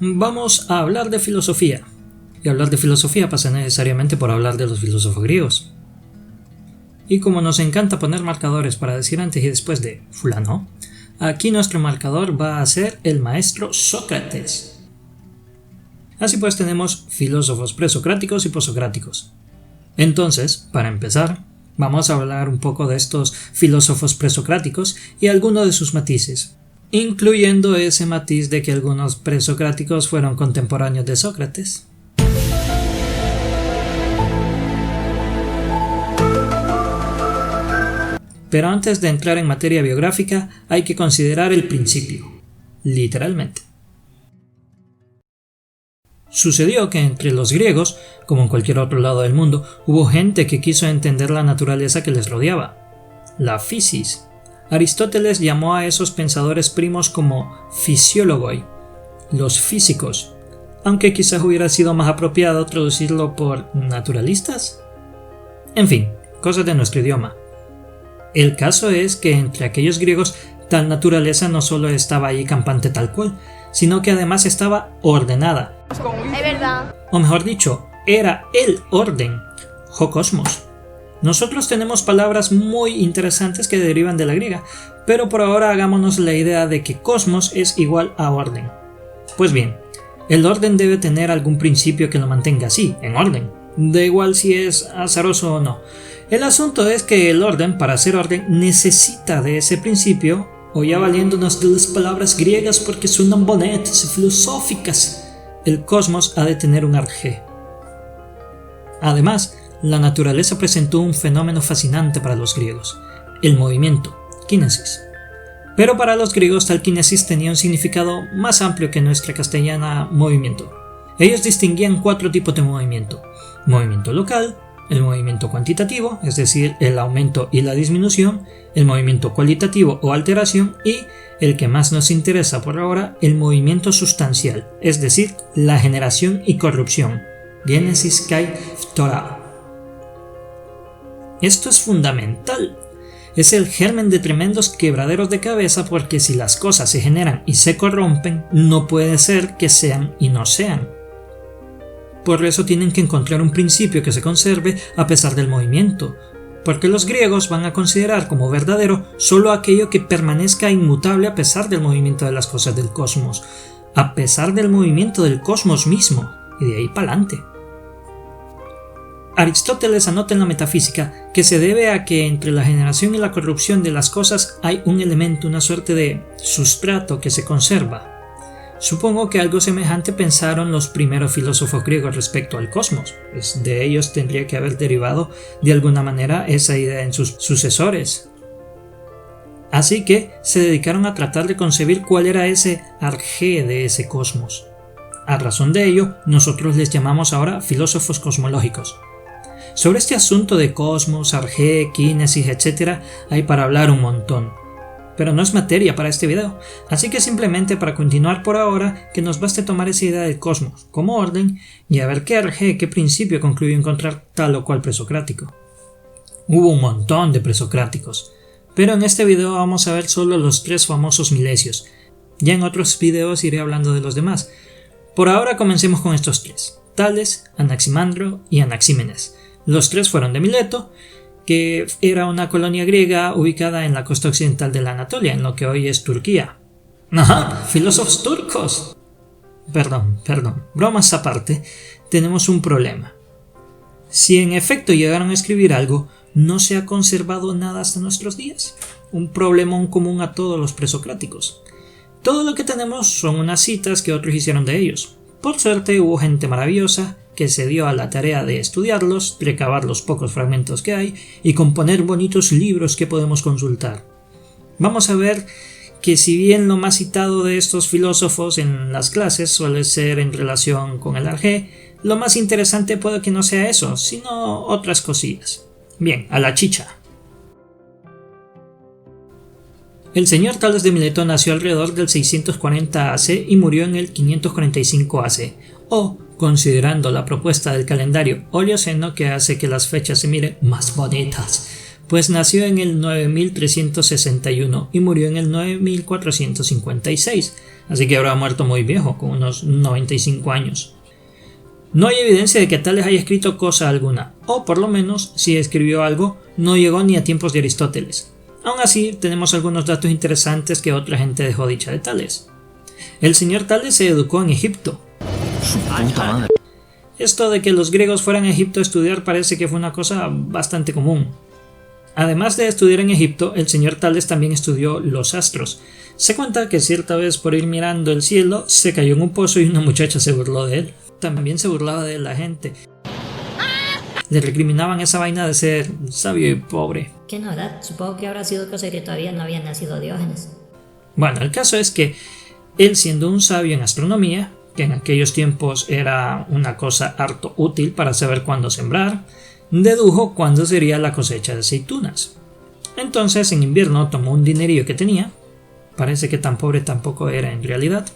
Vamos a hablar de filosofía. Y hablar de filosofía pasa necesariamente por hablar de los filósofos griegos. Y como nos encanta poner marcadores para decir antes y después de fulano, aquí nuestro marcador va a ser el maestro Sócrates. Así pues tenemos filósofos presocráticos y posocráticos. Entonces, para empezar, vamos a hablar un poco de estos filósofos presocráticos y algunos de sus matices, incluyendo ese matiz de que algunos presocráticos fueron contemporáneos de Sócrates. Pero antes de entrar en materia biográfica, hay que considerar el principio, literalmente. Sucedió que entre los griegos, como en cualquier otro lado del mundo, hubo gente que quiso entender la naturaleza que les rodeaba, la physis. Aristóteles llamó a esos pensadores primos como physiologoi, los físicos, aunque quizás hubiera sido más apropiado traducirlo por naturalistas. En fin, cosas de nuestro idioma. El caso es que entre aquellos griegos tal naturaleza no solo estaba ahí campante tal cual, sino que además estaba ordenada. Es verdad. O mejor dicho, era el orden, ho cosmos. Nosotros tenemos palabras muy interesantes que derivan de la griega, pero por ahora hagámonos la idea de que cosmos es igual a orden. Pues bien, el orden debe tener algún principio que lo mantenga así, en orden. Da igual si es azaroso o no. El asunto es que el orden, para ser orden, necesita de ese principio, o ya valiéndonos de las palabras griegas porque suenan bonitas y filosóficas, el cosmos ha de tener un arjé. Además, la naturaleza presentó un fenómeno fascinante para los griegos, el movimiento, kinesis. Pero para los griegos tal kinesis tenía un significado más amplio que nuestra castellana movimiento. Ellos distinguían 4 tipos de movimiento: movimiento local, el movimiento cuantitativo, es decir, el aumento y la disminución, el movimiento cualitativo o alteración y, el que más nos interesa por ahora, el movimiento sustancial, es decir, la generación y corrupción, génesis kai phtora. Esto es fundamental. Es el germen de tremendos quebraderos de cabeza porque si las cosas se generan y se corrompen, no puede ser que sean y no sean. Por eso tienen que encontrar un principio que se conserve a pesar del movimiento, porque los griegos van a considerar como verdadero solo aquello que permanezca inmutable a pesar del movimiento de las cosas del cosmos, a pesar del movimiento del cosmos mismo, y de ahí para adelante. Aristóteles anota en la metafísica que se debe a que entre la generación y la corrupción de las cosas hay un elemento, una suerte de sustrato que se conserva. Supongo que algo semejante pensaron los primeros filósofos griegos respecto al cosmos, pues de ellos tendría que haber derivado de alguna manera esa idea en sus sucesores. Así que se dedicaron a tratar de concebir cuál era ese arjé de ese cosmos. A razón de ello, nosotros les llamamos ahora filósofos cosmológicos. Sobre este asunto de cosmos, arjé, kínesis, etc. hay para hablar un montón. Pero no es materia para este video, así que simplemente para continuar por ahora que nos baste tomar esa idea del cosmos como orden y a ver qué arjé, qué principio concluyó encontrar tal o cual presocrático. Hubo un montón de presocráticos, pero en este video vamos a ver solo los 3 famosos milesios. Ya en otros videos iré hablando de los demás. Por ahora comencemos con estos 3, Tales, Anaximandro y Anaxímenes. Los 3 fueron de Mileto, que era una colonia griega ubicada en la costa occidental de la Anatolia, en lo que hoy es Turquía. ¡Ajá! ¡Filósofos turcos! Perdón, bromas aparte, tenemos un problema. Si en efecto llegaron a escribir algo, no se ha conservado nada hasta nuestros días. Un problemón común a todos los presocráticos. Todo lo que tenemos son unas citas que otros hicieron de ellos. Por suerte hubo gente maravillosa que se dio a la tarea de estudiarlos, recabar los pocos fragmentos que hay y componer bonitos libros que podemos consultar. Vamos a ver que si bien lo más citado de estos filósofos en las clases suele ser en relación con el arjé, lo más interesante puede que no sea eso, sino otras cosillas. Bien, a la chicha. El señor Tales de Mileto nació alrededor del 640 AC y murió en el 545 AC, o, considerando la propuesta del calendario Holioceno que hace que las fechas se miren más bonitas, pues nació en el 9361 y murió en el 9456, así que habrá muerto muy viejo, con unos 95 años. No hay evidencia de que Tales haya escrito cosa alguna, o por lo menos, si escribió algo, no llegó ni a tiempos de Aristóteles. Aún así, tenemos algunos datos interesantes que otra gente dejó dicha de Tales. El señor Tales se educó en Egipto. Su puta madre. Esto de que los griegos fueran a Egipto a estudiar parece que fue una cosa bastante común. Además de estudiar en Egipto, el señor Tales también estudió los astros. Se cuenta que cierta vez por ir mirando el cielo se cayó en un pozo y una muchacha se burló de él. También se burlaba de la gente. Le recriminaban esa vaina de ser sabio y pobre. ¿Qué no, verdad? Supongo que habrá sido cosa de que todavía no había nacido Diógenes. Bueno, el caso es que él, siendo un sabio en astronomía, que en aquellos tiempos era una cosa harto útil para saber cuándo sembrar, dedujo cuándo sería la cosecha de aceitunas. Entonces, en invierno tomó un dinerillo que tenía, parece que tan pobre tampoco era en realidad,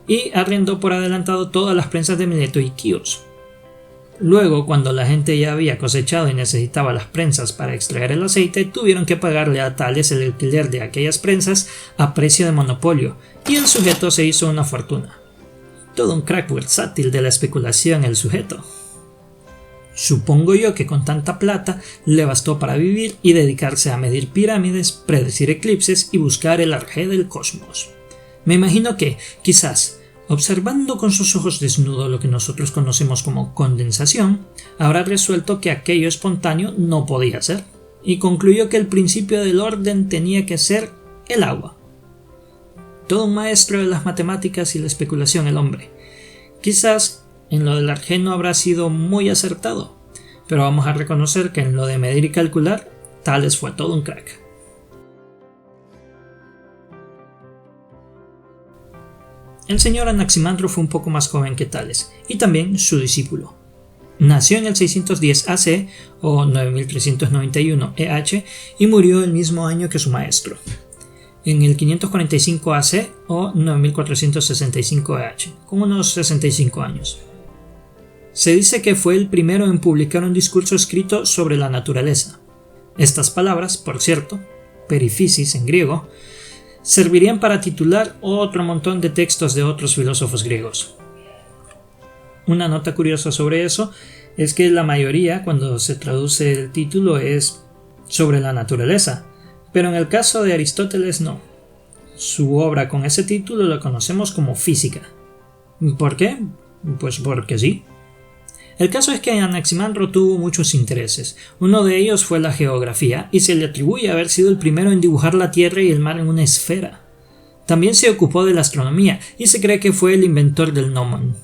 y arrendó por adelantado todas las prensas de Mileto y Quíos. Luego, cuando la gente ya había cosechado y necesitaba las prensas para extraer el aceite, tuvieron que pagarle a Tales el alquiler de aquellas prensas a precio de monopolio, y el sujeto se hizo una fortuna. Todo un crack versátil de la especulación el sujeto. Supongo yo que con tanta plata le bastó para vivir y dedicarse a medir pirámides, predecir eclipses y buscar el arjé del cosmos. Me imagino que, quizás, observando con sus ojos desnudos lo que nosotros conocemos como condensación, habrá resuelto que aquello espontáneo no podía ser, y concluyó que el principio del orden tenía que ser el agua. Todo un maestro de las matemáticas y la especulación el hombre. Quizás en lo del arjé no habrá sido muy acertado, pero vamos a reconocer que en lo de medir y calcular, Tales fue todo un crack. El señor Anaximandro fue un poco más joven que Tales, y también su discípulo. Nació en el 610 AC, o 9391 EH, y murió el mismo año que su maestro, en el 545 AC, o 9465 EH, con unos 65 años. Se dice que fue el primero en publicar un discurso escrito sobre la naturaleza. Estas palabras, por cierto, perifisis en griego, servirían para titular otro montón de textos de otros filósofos griegos. Una nota curiosa sobre eso es que la mayoría, cuando se traduce el título, es sobre la naturaleza, pero en el caso de Aristóteles no. Su obra con ese título la conocemos como Física. ¿Por qué? Pues porque sí. El caso es que Anaximandro tuvo muchos intereses. Uno de ellos fue la geografía, y se le atribuye haber sido el primero en dibujar la Tierra y el mar en una esfera. También se ocupó de la astronomía, y se cree que fue el inventor del gnomon,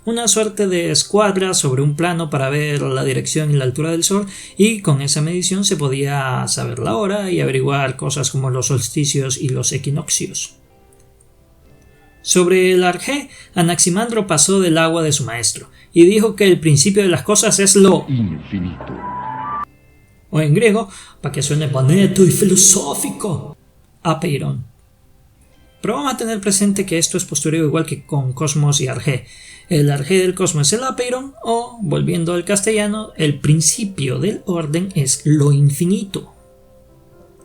una suerte de escuadra sobre un plano para ver la dirección y la altura del Sol, y con esa medición se podía saber la hora y averiguar cosas como los solsticios y los equinoccios. Sobre el arjé, Anaximandro pasó del agua de su maestro, y dijo que el principio de las cosas es lo infinito. O en griego, para que suene bonito y filosófico, apeiron. Pero vamos a tener presente que esto es postureo igual que con cosmos y arjé. El arjé del cosmos es el apeiron, o, volviendo al castellano, el principio del orden es lo infinito.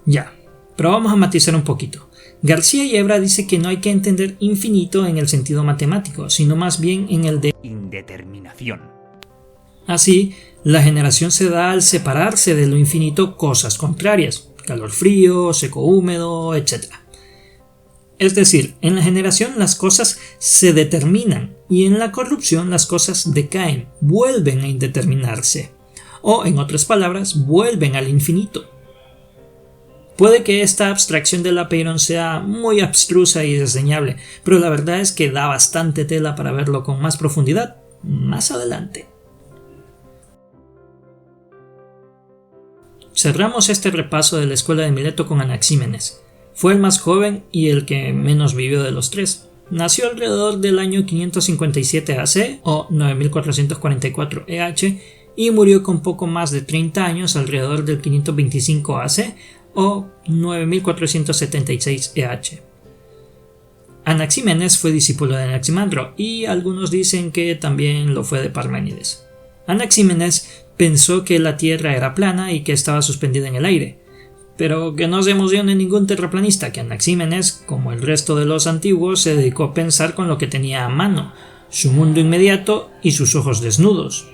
Ya, pero vamos a matizar un poquito. García Yebra dice que no hay que entender infinito en el sentido matemático, sino más bien en el de indeterminación. Así, la generación se da al separarse de lo infinito cosas contrarias, calor frío, seco húmedo, etc. Es decir, en la generación las cosas se determinan y en la corrupción las cosas decaen, vuelven a indeterminarse, o en otras palabras, vuelven al infinito. Puede que esta abstracción del apeiron sea muy abstrusa y desdeñable, pero la verdad es que da bastante tela para verlo con más profundidad más adelante. Cerramos este repaso de la escuela de Mileto con Anaxímenes. Fue el más joven y el que menos vivió de los tres. Nació alrededor del año 557 AC o 9444 EH y murió con poco más de 30 años alrededor del 525 AC o 9476 EH. Anaxímenes fue discípulo de Anaximandro y algunos dicen que también lo fue de Parménides. Anaxímenes pensó que la Tierra era plana y que estaba suspendida en el aire. Pero que no se emocione ningún terraplanista, que Anaxímenes, como el resto de los antiguos, se dedicó a pensar con lo que tenía a mano, su mundo inmediato y sus ojos desnudos.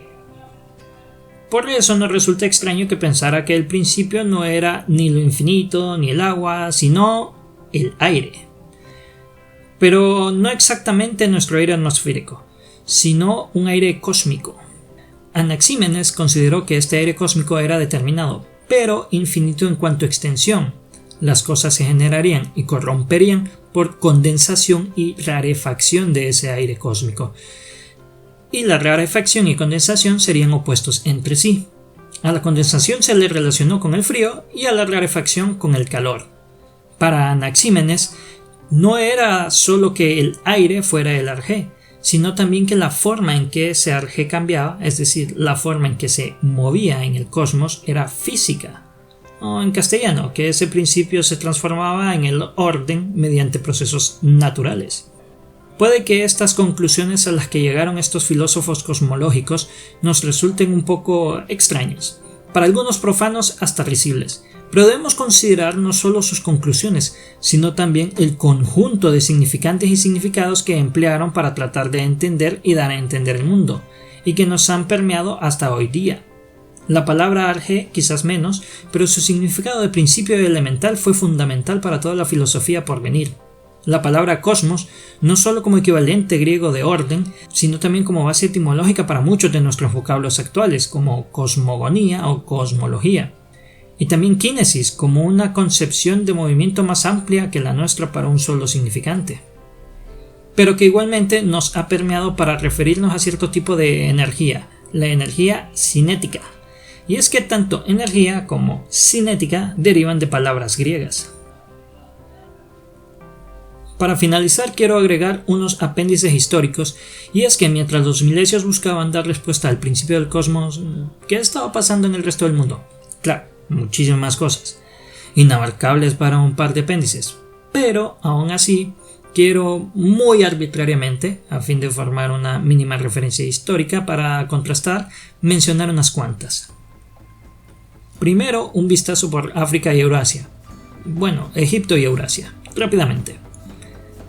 Por eso no resulta extraño que pensara que el principio no era ni lo infinito ni el agua, sino el aire. Pero no exactamente nuestro aire atmosférico, sino un aire cósmico. Anaxímenes consideró que este aire cósmico era determinado, pero infinito en cuanto a extensión. Las cosas se generarían y corromperían por condensación y rarefacción de ese aire cósmico. Y la rarefacción y condensación serían opuestos entre sí. A la condensación se le relacionó con el frío y a la rarefacción con el calor. Para Anaxímenes, no era solo que el aire fuera el arjé, sino también que la forma en que ese arjé cambiaba, es decir, la forma en que se movía en el cosmos, era física. O en castellano, que ese principio se transformaba en el orden mediante procesos naturales. Puede que estas conclusiones a las que llegaron estos filósofos cosmológicos nos resulten un poco extrañas, para algunos profanos hasta risibles, pero debemos considerar no solo sus conclusiones, sino también el conjunto de significantes y significados que emplearon para tratar de entender y dar a entender el mundo, y que nos han permeado hasta hoy día. La palabra arjé quizás menos, pero su significado de principio elemental fue fundamental para toda la filosofía por venir. La palabra cosmos, no solo como equivalente griego de orden, sino también como base etimológica para muchos de nuestros vocablos actuales, como cosmogonía o cosmología. Y también kínesis, como una concepción de movimiento más amplia que la nuestra para un solo significante. Pero que igualmente nos ha permeado para referirnos a cierto tipo de energía, la energía cinética. Y es que tanto energía como cinética derivan de palabras griegas. Para finalizar, quiero agregar unos apéndices históricos, y es que mientras los milesios buscaban dar respuesta al principio del cosmos, ¿qué estaba pasando en el resto del mundo? Claro, muchísimas más cosas, inabarcables para un par de apéndices, pero aún así quiero muy arbitrariamente, a fin de formar una mínima referencia histórica para contrastar, mencionar unas cuantas. Primero, un vistazo por África y Eurasia. Bueno, Egipto y Eurasia, rápidamente.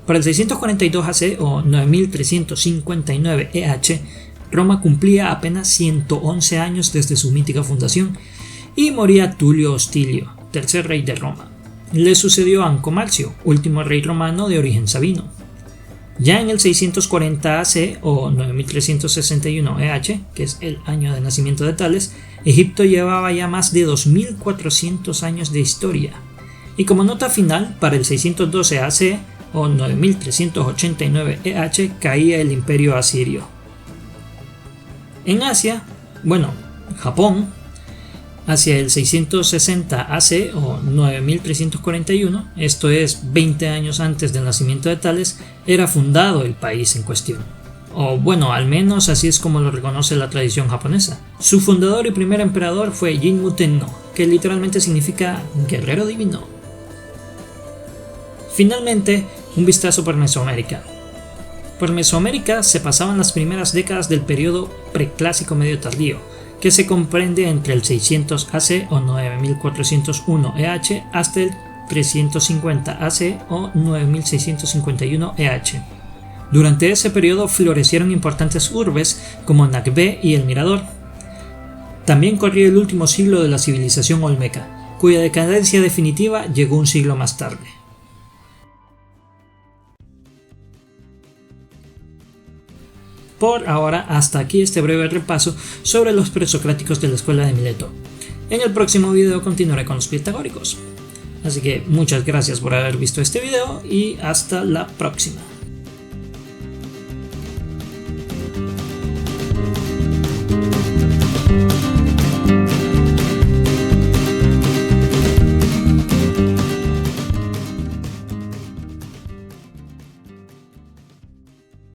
Para el 642 AC o 9359 EH, Roma cumplía apenas 111 años desde su mítica fundación y moría Tulio Hostilio, tercer rey de Roma. Le sucedió Anco Marcio, último rey romano de origen sabino. Ya en el 640 AC o 9361 EH, que es el año de nacimiento de Tales, Egipto llevaba ya más de 2400 años de historia. Y como nota final, para el 612 AC o 9389 EH caía el imperio asirio. En Asia, Japón, hacia el 660 AC o 9341, esto es 20 años antes del nacimiento de Tales, era fundado el país en cuestión. O al menos así es como lo reconoce la tradición japonesa. Su fundador y primer emperador fue Jinmu Tenno, que literalmente significa guerrero divino. Finalmente, un vistazo por Mesoamérica. Por Mesoamérica se pasaban las primeras décadas del periodo preclásico medio tardío, que se comprende entre el 600 AC o 9401 EH hasta el 350 AC o 9651 EH. Durante ese periodo florecieron importantes urbes como Nakbe y El Mirador. También corrió el último siglo de la civilización olmeca, cuya decadencia definitiva llegó un siglo más tarde. Por ahora, hasta aquí este breve repaso sobre los presocráticos de la escuela de Mileto. En el próximo video continuaré con los pitagóricos. Así que muchas gracias por haber visto este video y hasta la próxima.